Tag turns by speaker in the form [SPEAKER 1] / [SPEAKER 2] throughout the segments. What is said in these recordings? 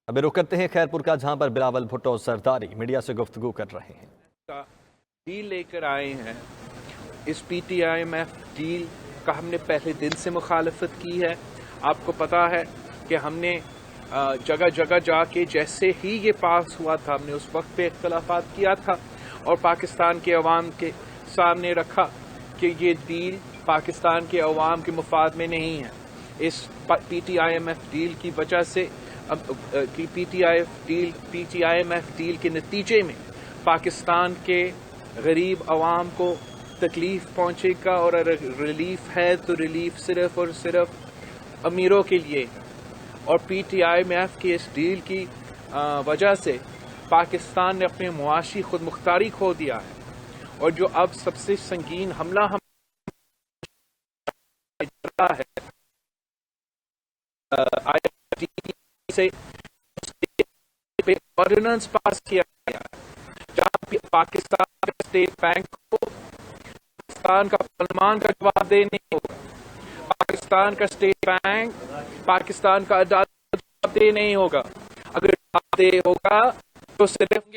[SPEAKER 1] ابھی رخ کرتے ہیں خیرپور کا، جہاں پر بلاول بھٹو زرداری میڈیا سے گفتگو کر رہے ہیں۔
[SPEAKER 2] ڈیل لے کر آئے ہیں، اس P T I M F deal کا ہم نے پہلے دن سے مخالفت کی ہے۔ آپ کو پتا ہے کہ ہم نے جگہ جگہ جا کے جیسے ہی یہ پاس ہوا تھا، ہم نے اس وقت پہ اختلافات کیا تھا اور پاکستان کے عوام کے سامنے رکھا کہ یہ ڈیل پاکستان کے عوام کے مفاد میں نہیں ہے۔ اس P T I M F deal کی وجہ سے P T I M F deal کے نتیجے میں پاکستان کے غریب عوام کو تکلیف پہنچے گا، اور اگر ریلیف ہے تو ریلیف صرف اور صرف امیروں کے لیے۔ اور P T I M F کی اس ڈیل کی وجہ سے پاکستان نے اپنے معاشی خود مختاری کھو دیا ہے، اور جو اب سب سے سنگین حملہ ہم ہے سے آرڈیننس پاس کیا گیا جہاں پاکستان کا اسٹیٹ بینک کو پاکستان کا پارلیمان کا جواب دے نہیں ہوگا، پاکستان کا اسٹیٹ بینک پاکستان کا عدالت جواب دے نہیں ہوگا۔ اگر جواب دے ہوگا تو صرف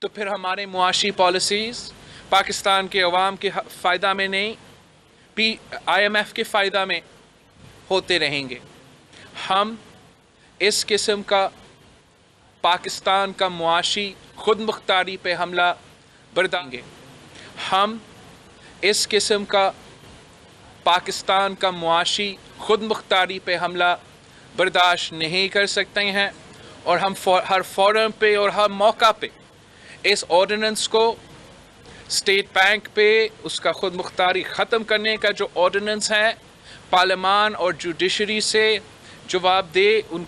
[SPEAKER 2] تو پھر ہمارے معاشی پالیسیز پاکستان کے عوام کے فائدہ میں نہیں، پی آئی ایم ایف کے فائدہ میں ہوتے رہیں گے۔ ہم اس قسم کا پاکستان کا معاشی خود مختاری پہ حملہ برداشت گے، ہم اس قسم کا پاکستان کا معاشی خود مختاری پہ حملہ برداشت نہیں کر سکتے ہیں، اور ہم ہر فورم پہ اور ہر موقع پہ اس آرڈیننس کو اسٹیٹ بینک پہ اس کا خود مختاری ختم کرنے کا جو آرڈیننس ہے، پارلیمان اور جوڈیشری سے جواب دے ان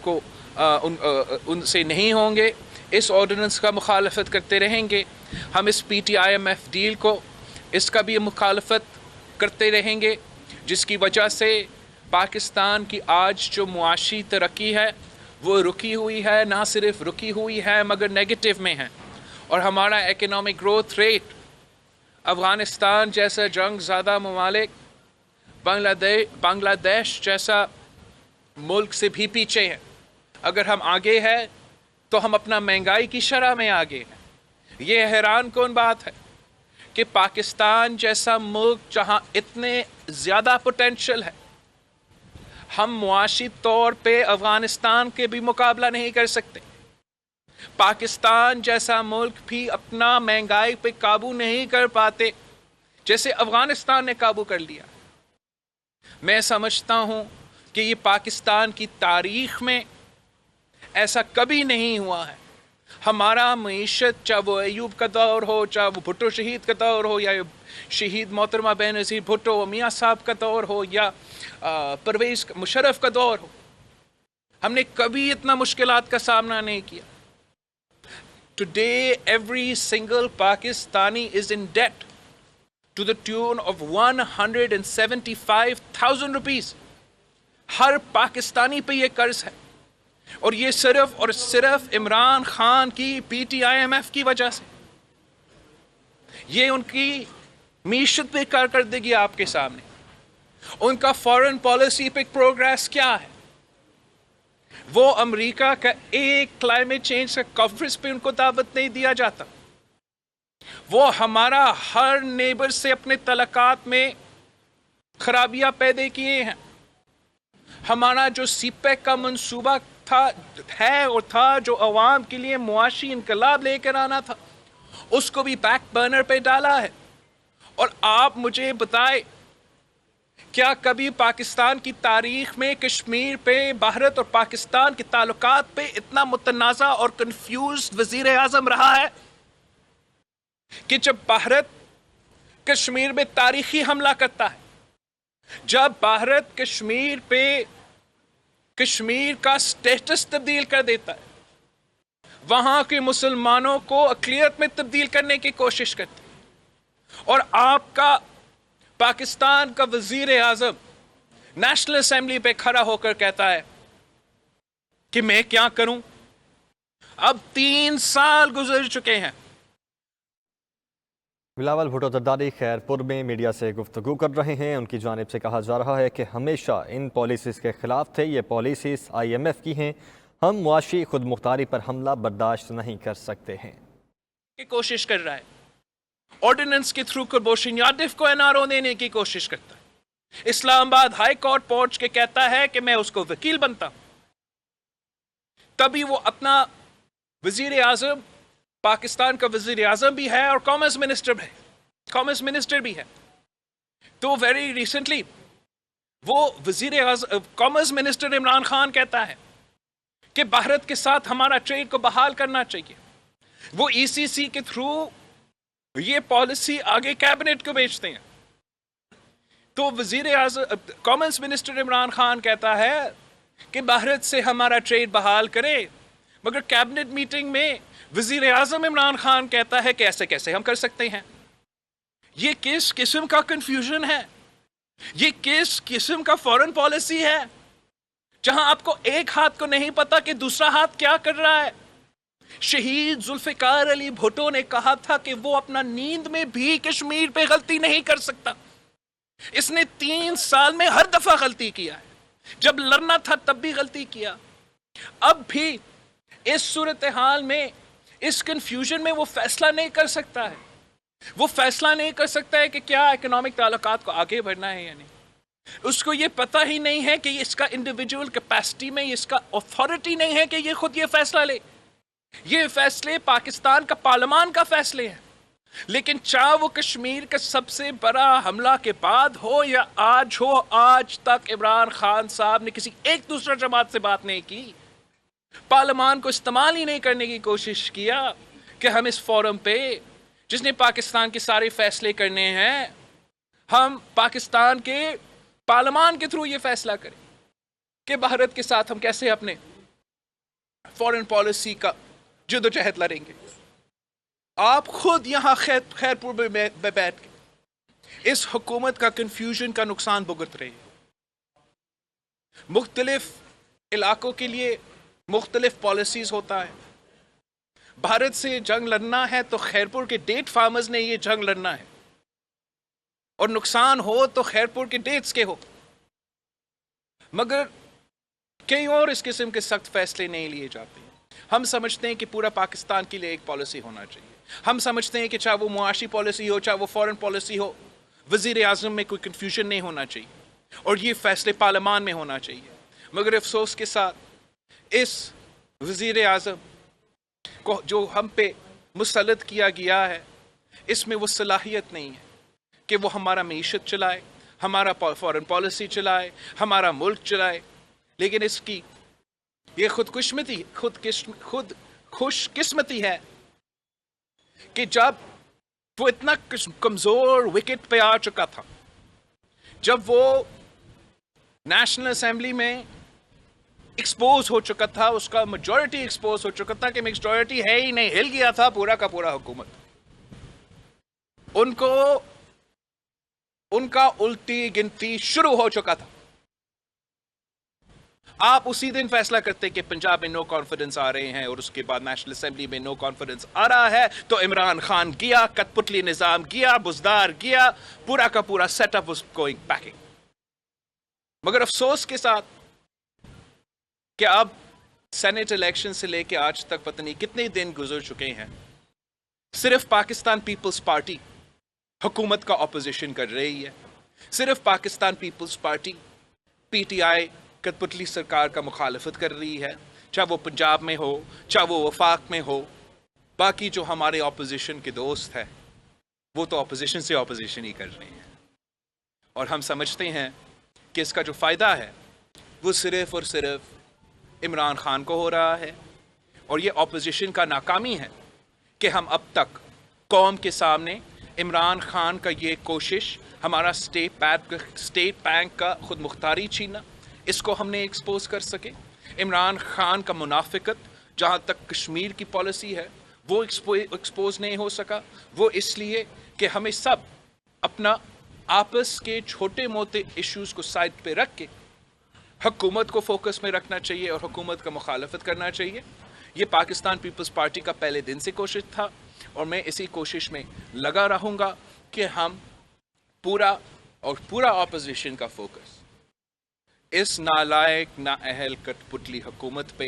[SPEAKER 2] سے نہیں ہوں گے، اس آرڈیننس کا مخالفت کرتے رہیں گے۔ ہم اس P T I M F deal کو اس کا بھی مخالفت کرتے رہیں گے، جس کی وجہ سے پاکستان کی آج جو معاشی ترقی ہے وہ رکی ہوئی ہے، نہ صرف رکی ہوئی ہے مگر نیگیٹو میں ہے، اور ہمارا اکنامک گروتھ ریٹ افغانستان جیسا جنگ زدہ ممالک، بنگلہ دیش جیسا ملک سے بھی پیچھے ہیں۔ اگر ہم آگے ہیں تو ہم اپنا مہنگائی کی شرح میں آگے ہیں۔ یہ حیران کن بات ہے کہ پاکستان جیسا ملک جہاں اتنے زیادہ پوٹینشل ہے، ہم معاشی طور پہ افغانستان کے بھی مقابلہ نہیں کر سکتے۔ پاکستان جیسا ملک بھی اپنا مہنگائی پہ قابو نہیں کر پاتے جیسے افغانستان نے قابو کر لیا۔ میں سمجھتا ہوں کہ یہ پاکستان کی تاریخ میں ایسا کبھی نہیں ہوا ہے۔ ہمارا معیشت، چاہے وہ ایوب کا دور ہو، چاہے وہ بھٹو شہید کا دور ہو، یا شہید محترمہ بینظیر بھٹو میاں صاحب کا دور ہو، یا پرویز مشرف کا دور ہو، ہم نے کبھی اتنا مشکلات کا سامنا نہیں کیا۔ Today, every single Pakistani is in debt to the tune of 175,000 rupees. ہر پاکستانی پہ یہ قرض ہے، اور یہ صرف اور صرف عمران خان کی P T I M F کی وجہ سے۔ یہ ان کی معیشت پہ کارکردگی آپ کے سامنے، ان کا فارن پالیسی پہ پروگریس کیا ہے۔ وہ امریکہ کا ایک کلائمیٹ چینج کا کانفرنس پہ ان کو دعوت نہیں دیا جاتا۔ وہ ہمارا ہر نیبر سے اپنے تعلقات میں خرابیاں پیدا کیے ہیں۔ ہمارا جو سی پیک کا منصوبہ تھا جو عوام کے لیے معاشی انقلاب لے کر آنا تھا، اس کو بھی بیک برنر پہ ڈالا ہے۔ اور آپ مجھے بتائیں، کیا کبھی پاکستان کی تاریخ میں کشمیر پہ بھارت اور پاکستان کے تعلقات پہ اتنا متنازع اور کنفیوزڈ وزیر اعظم رہا ہے کہ جب بھارت کشمیر میں تاریخی حملہ کرتا ہے، جب بھارت کشمیر پہ کشمیر کا سٹیٹس تبدیل کر دیتا ہے، وہاں کے مسلمانوں کو اقلیت میں تبدیل کرنے کی کوشش کرتے ہیں، اور آپ کا پاکستان کا وزیر اعظم نیشنل اسمبلی پہ کھڑا ہو کر کہتا ہے کہ میں کیا کروں، اب 3 سال گزر چکے ہیں۔
[SPEAKER 1] بلاول بھٹو زرداری خیرپور میں میڈیا سے گفتگو کر رہے ہیں۔ ان کی جانب سے کہا جا رہا ہے کہ ہمیشہ ان پالیسیز کے خلاف تھے، یہ پالیسیز آئی ایم ایف کی ہیں، ہم معاشی خود مختاری پر حملہ برداشت نہیں کر سکتے ہیں۔
[SPEAKER 2] کی کوشش کر رہا ہے، آرڈیننس کے تھرو کلبھوشن یادو کو NRO دینے کی کوشش کرتا ہے، اسلام آباد ہائی کورٹ پہنچ کے کہتا ہے کہ میں اس کو وکیل بنتا ہوں، تبھی وہ اپنا وزیر اعظم، پاکستان کا وزیر اعظم بھی ہے اور کامرس منسٹر بھی ہے، تو ویری ریسنٹلی وہ وزیر اعظم کامرس منسٹر عمران خان کہتا ہے کہ بھارت کے ساتھ ہمارا ٹریڈ کو بحال کرنا چاہیے، وہ ECC کے تھرو یہ پالیسی آگے کیبنٹ کو بھیجتے ہیں، تو وزیر اعظم کامرس منسٹر عمران خان کہتا ہے کہ بھارت سے ہمارا ٹریڈ بحال کرے، مگر کیبنٹ میٹنگ میں وزیر اعظم عمران خان کہتا ہے کہ ایسے کیسے ہم کر سکتے ہیں۔ یہ کس قسم کا کنفیوژن ہے، یہ کس قسم کا فورن پالیسی ہے جہاں آپ کو ایک ہاتھ کو نہیں پتا کہ دوسرا ہاتھ کیا کر رہا ہے۔ شہید ذوالفقار علی بھٹو نے کہا تھا کہ وہ اپنا نیند میں بھی کشمیر پہ غلطی نہیں کر سکتا، اس نے 3 سال میں ہر دفعہ غلطی کیا ہے، جب لڑنا تھا تب بھی غلطی کیا، اب بھی اس صورتحال میں، اس کنفیوژن میں وہ فیصلہ نہیں کر سکتا ہے، وہ فیصلہ نہیں کر سکتا ہے کہ کیا اکنامک تعلقات کو آگے بڑھنا ہے یا نہیں، اس کو یہ پتہ ہی نہیں ہے کہ اس کا انڈیویجول کیپیسٹی میں اس کا اتھارٹی نہیں ہے کہ یہ خود یہ فیصلہ لے، یہ فیصلے پاکستان کا پارلیمان کا فیصلے ہیں، لیکن چاہے وہ کشمیر کا سب سے بڑا حملہ کے بعد ہو یا آج ہو، آج تک عمران خان صاحب نے کسی ایک دوسرا جماعت سے بات نہیں کی، پارلیمان کو استعمال ہی نہیں کرنے کی کوشش کیا کہ ہم اس فورم پہ جس نے پاکستان کے سارے فیصلے کرنے ہیں، ہم پاکستان کے پارلیمان کے تھرو یہ فیصلہ کریں کہ بھارت کے ساتھ ہم کیسے اپنے فورن پالیسی کا جدوجہد لڑیں گے۔ آپ خود یہاں خیرپور میں بیٹھ کے اس حکومت کا کنفیوژن کا نقصان بھگت رہے ہیں، مختلف علاقوں کے لیے مختلف پالیسیز ہوتا ہے، بھارت سے جنگ لڑنا ہے تو خیرپور کے ڈیٹ فارمرز نے یہ جنگ لڑنا ہے، اور نقصان ہو تو خیرپور کے ڈیٹس کے ہو، مگر کئی اور اس قسم کے سخت فیصلے نہیں لیے جاتے ہیں۔ ہم سمجھتے ہیں کہ پورا پاکستان کے لیے ایک پالیسی ہونا چاہیے، ہم سمجھتے ہیں کہ چاہے وہ معاشی پالیسی ہو، چاہے وہ فورن پالیسی ہو، وزیر اعظم میں کوئی کنفیوژن نہیں ہونا چاہیے اور یہ فیصلے پارلیمان میں ہونا چاہیے، مگر افسوس کے ساتھ اس وزیر اعظم کو جو ہم پہ مسلط کیا گیا ہے، اس میں وہ صلاحیت نہیں ہے کہ وہ ہمارا معیشت چلائے، ہمارا فورن پالیسی چلائے، ہمارا ملک چلائے، لیکن اس کی یہ خود خوش قسمتی ہے کہ جب وہ اتنا کمزور وکٹ پہ آ چکا تھا، جب وہ نیشنل اسمبلی میں ایکسپوز ہو چکا تھا، اس کا میجورٹی ایکسپوز ہو چکا تھا کہ میجورٹی ہے ہی نہیں، ہل گیا تھا پورا کا پورا حکومت، ان کا الٹی گنتی شروع ہو چکا تھا۔ آپ اسی دن فیصلہ کرتے کہ پنجاب میں نو کانفیڈنس آ رہے ہیں اور اس کے بعد نیشنل اسمبلی میں نو کانفیڈنس آ رہا ہے، تو عمران خان گیا، کٹ پتلی نظام گیا، بزدار گیا، پورا کا پورا set up was going packing. مگر افسوس کے ساتھ کہ اب سینٹ الیکشن سے لے کے آج تک پتہ نہیں کتنے دن گزر چکے ہیں، صرف پاکستان پیپلز پارٹی حکومت کا اپوزیشن کر رہی ہے، صرف پاکستان پیپلز پارٹی PTI کٹ پتلی سرکار کا مخالفت کر رہی ہے، چاہے وہ پنجاب میں ہو، چاہے وہ وفاق میں ہو، باقی جو ہمارے اپوزیشن کے دوست ہیں وہ تو اپوزیشن سے اپوزیشن ہی کر رہے ہیں، اور ہم سمجھتے ہیں کہ اس کا جو فائدہ ہے وہ صرف اور صرف عمران خان کو ہو رہا ہے، اور یہ اپوزیشن کا ناکامی ہے کہ ہم اب تک قوم کے سامنے عمران خان کا یہ کوشش، ہمارا اسٹیٹ بینک کا خود مختاری چھینا، اس کو ہم نے ایکسپوز کر سکے، عمران خان کا منافقت جہاں تک کشمیر کی پالیسی ہے وہ ایکسپوز نہیں ہو سکا، وہ اس لیے کہ ہمیں سب اپنا آپس کے چھوٹے موٹے ایشوز کو سائڈ پہ رکھ کے حکومت کو فوکس میں رکھنا چاہیے اور حکومت کا مخالفت کرنا چاہیے۔ یہ پاکستان پیپلز پارٹی کا پہلے دن سے کوشش تھا، اور میں اسی کوشش میں لگا رہوں گا کہ ہم پورا اپوزیشن کا فوکس اس نالائق نااہل کٹ پتلی حکومت پہ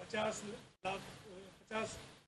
[SPEAKER 3] 50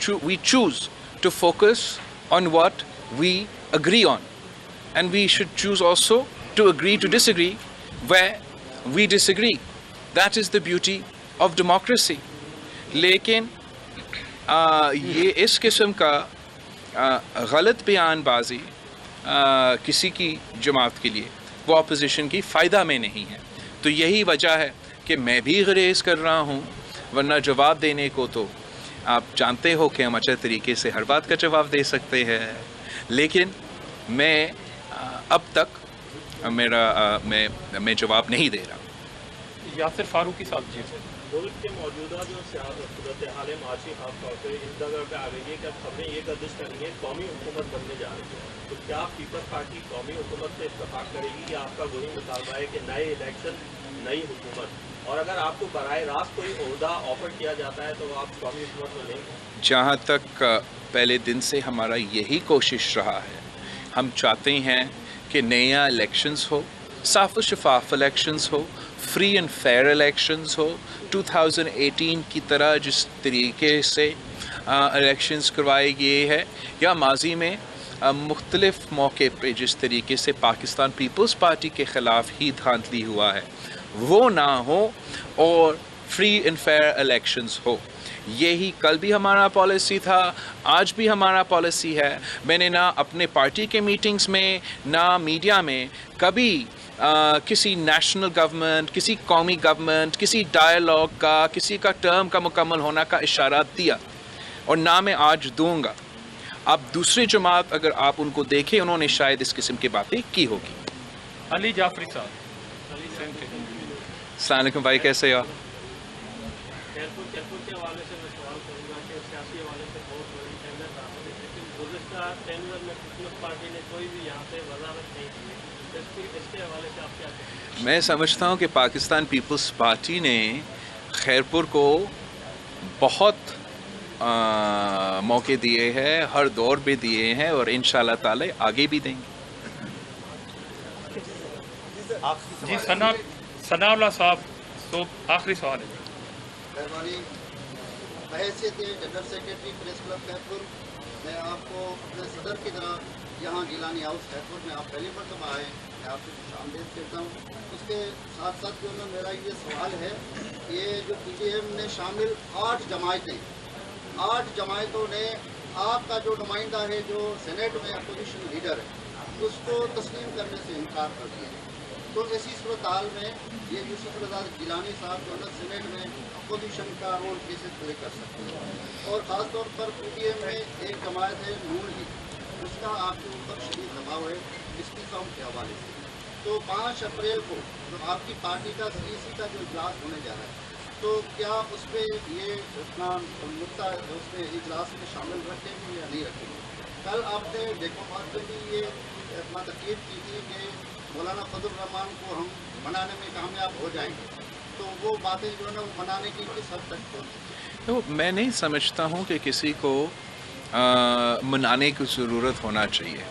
[SPEAKER 2] we choose to focus on what we agree on, and we should choose also to agree to disagree where we disagree. That is the beauty of democracy. لیکن یہ اس قسم کا غلط بیان بازی کسی کی جماعت کے لیے وہ اپوزیشن کی فائدہ میں نہیں ہے. تو یہی وجہ ہے کہ میں بھی گریز کر رہا ہوں، ورنہ جواب دینے کو تو آپ جانتے ہو کہ ہم اچھے طریقے سے ہر بات کا جواب دے سکتے ہیں، لیکن میں اب تک میں جواب نہیں دے رہا.
[SPEAKER 4] یاسر فاروقی صاحب جی.
[SPEAKER 5] ملک کے موجودہ جو صورت حال معاشی خاص طور پہ اس جگہ پہ آ گئی ہے کہ اب خبریں یہ گردش کر رہی ہیں قومی حکومت بننے جا رہی ہے، تو کیا پیپلز پارٹی قومی حکومت سے اتفاق کرے گی کہ آپ کا وہی مطالبہ ہے کہ نئے الیکشن نئی حکومت، اور اگر آپ کو براہ راست کوئی عہدہ آفر کیا جاتا ہے تو آپ قومی حکومت میں لیں گے؟
[SPEAKER 2] جہاں تک پہلے دن سے ہمارا یہی کوشش رہا ہے، ہم چاہتے ہیں کہ نیا الیکشنز ہو، صاف و شفاف الیکشنز ہو، فری اینڈ فیئر الیکشنز ہو. 2018 کی طرح جس طریقے سے الیکشنز کروائے گئے ہیں یا ماضی میں مختلف موقع پہ جس طریقے سے پاکستان پیپلز پارٹی کے خلاف ہی دھاندلی ہوا ہے وہ نہ ہو، اور فری اینڈ فیئر الیکشنز ہو. یہی کل بھی ہمارا پالیسی تھا، آج بھی ہمارا پالیسی ہے. میں نے نہ اپنے پارٹی کے میٹنگز میں نہ میڈیا میں کبھی کسی نیشنل گورنمنٹ، کسی قومی گورنمنٹ، کسی ڈائیلاگ کا، کسی کا ٹرم کا مکمل ہونا کا اشارہ دیا، اور نہ میں آج دوں گا. اب دوسری جماعت اگر آپ ان کو دیکھیں، انہوں نے شاید اس قسم کی باتیں کی ہوگی.
[SPEAKER 4] علی جعفری صاحب.
[SPEAKER 2] السلام علیکم بھائی، کیسے ہو؟
[SPEAKER 5] کیرپور کے حوالے سے میں سوال کروں گا کہ سیاسی حوالے سے بہت بڑی اہمیت رکھتی ہے، لیکن گزشتہ ٹینور میں پیپلز پارٹی نے کوئی بھی یہاں پہ وضاحت نہیں کی. اس کے حوالے سے آپ کیا کہیں گے؟
[SPEAKER 2] میں سمجھتا ہوں کہ پاکستان پیپلز پارٹی نے خیرپور کو بہت موقع دیے ہیں، ہر دور بھی دیے ہیں، اور انشاءاللہ تعالی آگے بھی دیں گے.
[SPEAKER 4] جی ثناء اللہ صاحب، تو آخری سوال ہے.
[SPEAKER 6] مہربانی، بحیثیت general secretary press club Khairpur, میں آپ کو اپنے صدر کی طرح یہاں گیلانی ہاؤس خیرپور میں آپ پہلی مرتبہ آئے، میں آپ کو خوش آمدید کہتا ہوں. اس کے ساتھ ساتھ جو میرا یہ سوال ہے، یہ جو پی ٹی ایم نے شامل 8 جماعتوں نے آپ کا جو نمائندہ ہے جو سینیٹ میں اپوزیشن لیڈر ہے اس کو تسلیم کرنے سے انکار کر دیا. تو ایسی صورتحال میں یہ یوسف رضا گیلانی صاحب جو ہے سینیٹ میں اپوزیشن کا رول کیسے پلے کر سکتے ہیں؟ اور خاص طور پر پی ٹی ایم میں ایک جماعت ہے نون لیگ، اس کا آپ کے اوپر شدید دباؤ ہے استعفا کے حوالے سے. تو 5 اپریل کو جو آپ کی پارٹی کا CEC کا جو اجلاس ہونے جا رہا ہے، تو کیا اس پہ یہ اپنا نقطہ اس میں اجلاس میں شامل رکھیں گے یا نہیں رکھیں گے؟ کل آپ نے ڈیکو پارک پہ بھی یہ اپنا تقریر کی تھی کہ مولانا فضل الرحمان کو ہم منانے میں کامیاب ہو جائیں گے، تو وہ باتیں جو ہے نا وہ منانے کی کس حد تک پہنچی؟
[SPEAKER 2] تو میں نہیں سمجھتا ہوں کہ کسی کو منانے کی ضرورت ہونا چاہیے.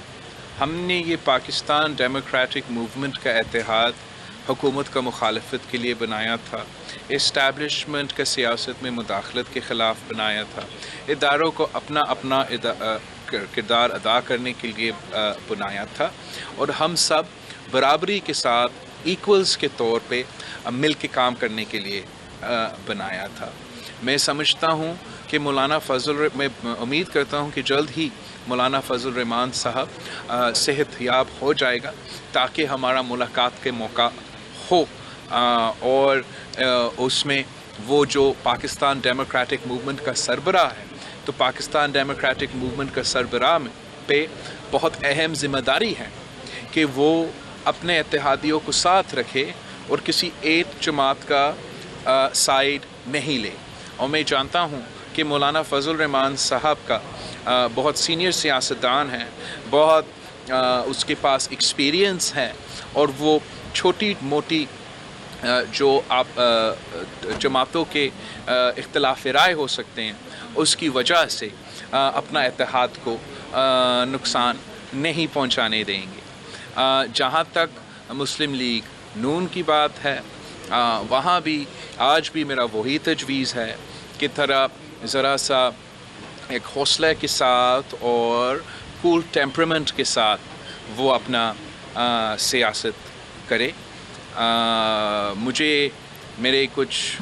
[SPEAKER 2] ہم نے یہ پاکستان ڈیموکریٹک موومنٹ کا اتحاد حکومت کا مخالفت کے لیے بنایا تھا، اسٹیبلشمنٹ کا سیاست میں مداخلت کے خلاف بنایا تھا، اداروں کو اپنا کردار ادا کرنے کے لیے بنایا تھا، اور ہم سب برابری کے ساتھ ایکولز کے طور پہ مل کے کام کرنے کے لیے بنایا تھا. میں سمجھتا ہوں کہ میں امید کرتا ہوں کہ جلد ہی مولانا فضل الرحمان صاحب صحت یاب ہو جائے گا تاکہ ہمارا ملاقات کے موقع ہو، اور اس میں وہ جو پاکستان ڈیموکریٹک موومنٹ کا سربراہ ہے، تو پاکستان ڈیموکریٹک موومنٹ کا سربراہ پہ بہت اہم ذمہ داری ہے کہ وہ اپنے اتحادیوں کو ساتھ رکھے اور کسی ایک جماعت کا سائیڈ نہیں لے. اور میں جانتا ہوں کہ مولانا فضل الرحمان صاحب کا بہت سینئر سیاستدان ہیں، بہت اس کے پاس ایکسپیرینس ہے، اور وہ چھوٹی موٹی جو آپ جماعتوں کے اختلاف رائے ہو سکتے ہیں اس کی وجہ سے اپنا اتحاد کو نقصان نہیں پہنچانے دیں گے. جہاں تک مسلم لیگ نون کی بات ہے، وہاں بھی آج بھی میرا وہی تجویز ہے کہ ذرا سا ایک حوصلہ کے ساتھ اور کول ٹیمپرمنٹ کے ساتھ وہ اپنا سیاست کرے. مجھے میرے کچھ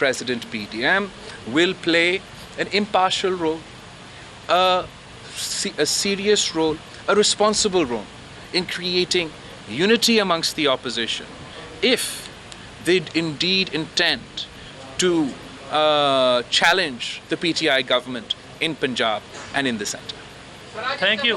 [SPEAKER 2] President PTM will play an impartial role, a serious role, a responsible role in creating unity amongst the opposition if they indeed intend to challenge the PTI government in Punjab and in the centre.
[SPEAKER 4] Thank you